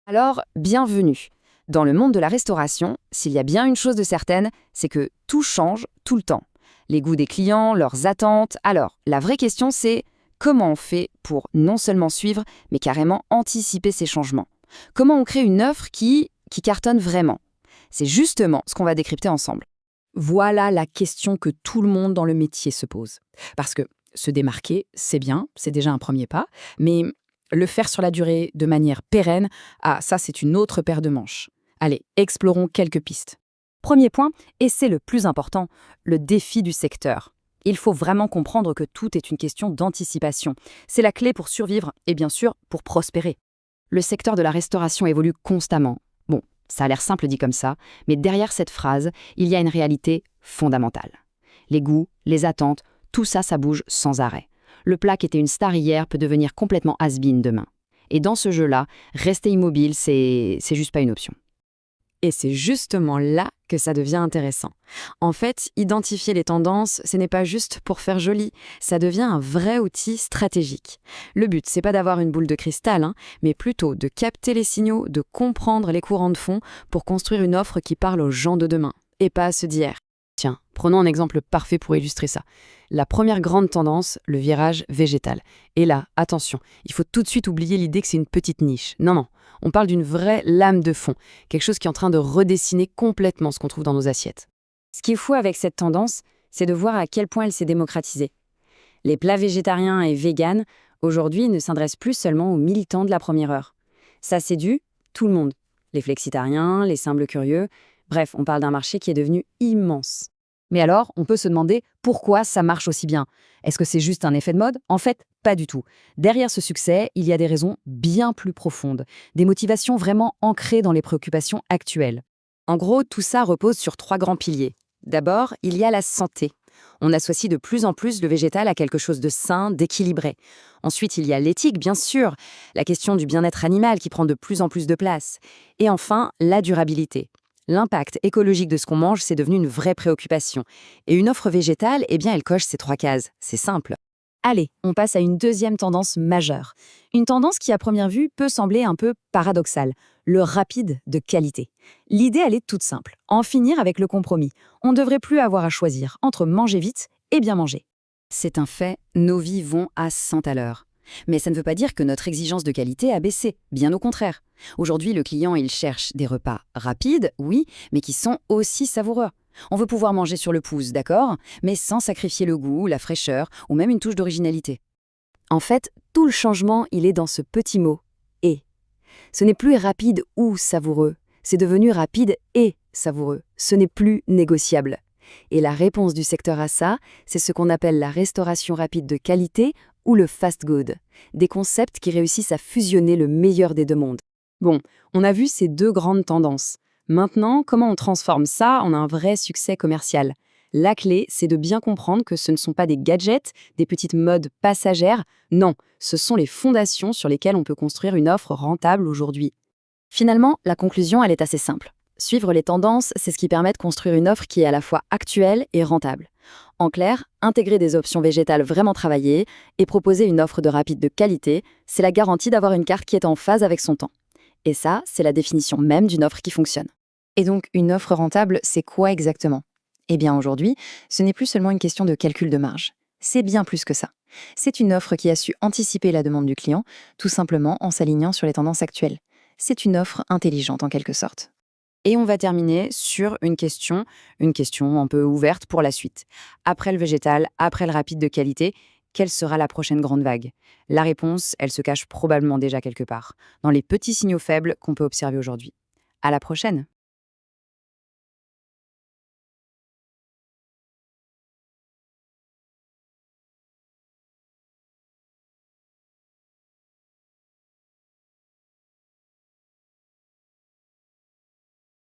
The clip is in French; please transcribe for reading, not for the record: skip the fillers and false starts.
Alors, bienvenue. Dans le monde de la restauration, s'il y a bien une chose de certaine, c'est que tout change tout le temps. Les goûts des clients, leurs attentes. Alors, la vraie question c'est comment on fait pour non seulement suivre, mais carrément anticiper ces changements? Comment on crée une offre qui cartonne vraiment? C'est justement ce qu'on va décrypter ensemble. Voilà la question que tout le monde dans le métier se pose. Parce que se démarquer, c'est bien, c'est déjà un premier pas, mais le faire sur la durée de manière pérenne, ça c'est une autre paire de manches. Allez, explorons quelques pistes. Premier point, et c'est le plus important, le défi du secteur. Il faut vraiment comprendre que tout est une question d'anticipation. C'est la clé pour survivre et bien sûr pour prospérer. Le secteur de la restauration évolue constamment. Bon, ça a l'air simple dit comme ça, mais derrière cette phrase, il y a une réalité fondamentale. Les goûts, les attentes, tout ça, ça bouge sans arrêt. Le plat qui était une star hier peut devenir complètement has-been demain. Et dans ce jeu-là, rester immobile, c'est juste pas une option. Et c'est justement là que ça devient intéressant. En fait, identifier les tendances, ce n'est pas juste pour faire joli, ça devient un vrai outil stratégique. Le but, c'est pas d'avoir une boule de cristal, mais plutôt de capter les signaux, de comprendre les courants de fond pour construire une offre qui parle aux gens de demain, et pas à ceux d'hier. Tiens, prenons un exemple parfait pour illustrer ça. La première grande tendance, le virage végétal. Et là, attention, il faut tout de suite oublier l'idée que c'est une petite niche. Non, on parle d'une vraie lame de fond, quelque chose qui est en train de redessiner complètement ce qu'on trouve dans nos assiettes. Ce qui est fou avec cette tendance, c'est de voir à quel point elle s'est démocratisée. Les plats végétariens et véganes, aujourd'hui, ne s'adressent plus seulement aux militants de la première heure. Ça séduit tout le monde. Les flexitariens, les simples curieux. Bref, on parle d'un marché qui est devenu immense. Mais alors, on peut se demander pourquoi ça marche aussi bien. Est-ce que c'est juste un effet de mode? En fait, pas du tout. Derrière ce succès, il y a des raisons bien plus profondes, des motivations vraiment ancrées dans les préoccupations actuelles. En gros, tout ça repose sur 3 grands piliers. D'abord, il y a la santé. On associe de plus en plus le végétal à quelque chose de sain, d'équilibré. Ensuite, il y a l'éthique, bien sûr, la question du bien-être animal qui prend de plus en plus de place. Et enfin, la durabilité. L'impact écologique de ce qu'on mange, c'est devenu une vraie préoccupation. Et une offre végétale, elle coche ces 3 cases. C'est simple. Allez, on passe à une deuxième tendance majeure. Une tendance qui, à première vue, peut sembler un peu paradoxale. Le rapide de qualité. L'idée, elle est toute simple. En finir avec le compromis. On ne devrait plus avoir à choisir entre manger vite et bien manger. C'est un fait, nos vies vont à 100 à l'heure. Mais ça ne veut pas dire que notre exigence de qualité a baissé, bien au contraire. Aujourd'hui, le client, il cherche des repas rapides, oui, mais qui sont aussi savoureux. On veut pouvoir manger sur le pouce, d'accord, mais sans sacrifier le goût, la fraîcheur ou même une touche d'originalité. En fait, tout le changement, il est dans ce petit mot « et ». Ce n'est plus rapide ou savoureux, c'est devenu rapide et savoureux. Ce n'est plus négociable. Et la réponse du secteur à ça, c'est ce qu'on appelle la restauration rapide de qualité ou le fast good, des concepts qui réussissent à fusionner le meilleur des deux mondes. Bon, on a vu ces 2 grandes tendances. Maintenant, comment on transforme ça en un vrai succès commercial? La clé, c'est de bien comprendre que ce ne sont pas des gadgets, des petites modes passagères. Non, ce sont les fondations sur lesquelles on peut construire une offre rentable aujourd'hui. Finalement, la conclusion, elle est assez simple. Suivre les tendances, c'est ce qui permet de construire une offre qui est à la fois actuelle et rentable. En clair, intégrer des options végétales vraiment travaillées et proposer une offre de rapide de qualité, c'est la garantie d'avoir une carte qui est en phase avec son temps. Et ça, c'est la définition même d'une offre qui fonctionne. Et donc, une offre rentable, c'est quoi exactement? Eh bien, aujourd'hui, ce n'est plus seulement une question de calcul de marge. C'est bien plus que ça. C'est une offre qui a su anticiper la demande du client, tout simplement en s'alignant sur les tendances actuelles. C'est une offre intelligente en quelque sorte. Et on va terminer sur une question un peu ouverte pour la suite. Après le végétal, après le rapide de qualité, quelle sera la prochaine grande vague? La réponse, elle se cache probablement déjà quelque part, dans les petits signaux faibles qu'on peut observer aujourd'hui. À la prochaine!